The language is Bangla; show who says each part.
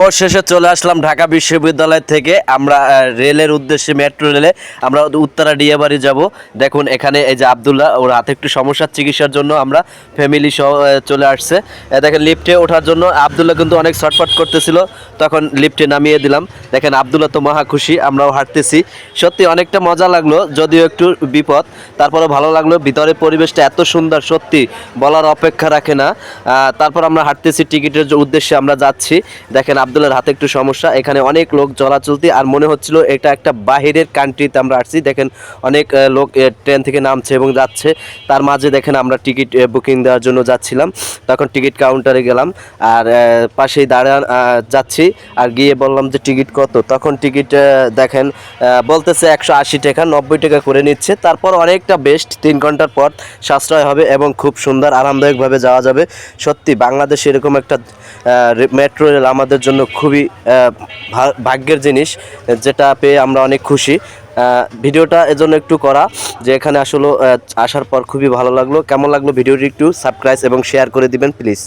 Speaker 1: অবশেষে চলে আসলাম ঢাকা বিশ্ববিদ্যালয় থেকে। আমরা রেলের উদ্দেশ্যে মেট্রো রেলে আমরা উত্তরা ডিয়াবাড়ি যাব। দেখুন এখানে এই যে আব্দুল্লাহ, ওর হাতে একটু সমস্যার চিকিৎসার জন্য আমরা ফ্যামিলি সহ চলে আসছে। দেখেন লিফটে ওঠার জন্য আব্দুল্লাহ কিন্তু অনেক ছটফট করতেছিল, তখন লিফটে নামিয়ে দিলাম। দেখেন আব্দুল্লাহ তো মহা খুশি, আমরাও হাঁটতেছি। সত্যি অনেকটা মজা লাগলো, যদিও একটু বিপদ, তারপরে ভালো লাগলো। ভিতরের পরিবেশটা এত সুন্দর, সত্যি বলার অপেক্ষা রাখে না। তারপর আমরা হাঁটতেছি, টিকিটের উদ্দেশ্যে আমরা যাচ্ছি। দেখেন আব্দুল্লাহর হাতে একটু সমস্যা, এখানে অনেক লোক চলাচলতি, আর মনে হচ্ছিল এটা একটা বাহিরের কান্ট্রিতে আমরা আসছি। দেখেন অনেক লোক ট্রেন থেকে নামছে এবং যাচ্ছে। তার মাঝে দেখেন আমরা টিকিট বুকিং দেওয়ার জন্য যাচ্ছিলাম, তখন টিকিট কাউন্টারে গেলাম আর পাশেই দাঁড়ান যাচ্ছি। আর গিয়ে বললাম যে টিকিট কত, তখন টিকিট দেখেন বলতেছে 180 টাকা, 90 টাকা করে নিচ্ছে। তারপর অনেকটা বেস্ট, 3 ঘন্টার পর সাশ্রয় হবে এবং খুব সুন্দর আরামদায়কভাবে যাওয়া যাবে। সত্যি বাংলাদেশে এরকম একটা মেট্রো রেল আমাদের জন্য খুবই ভাগ্যের জিনিস, যেটা পেয়ে আমরা অনেক খুশি। ভিডিওটা এজন্য একটু করা, যে এখানে আসলে আসার পর খুবই ভালো লাগলো। কেমন লাগলো ভিডিওটি একটু সাবস্ক্রাইব এবং শেয়ার করে দিবেন প্লিজ।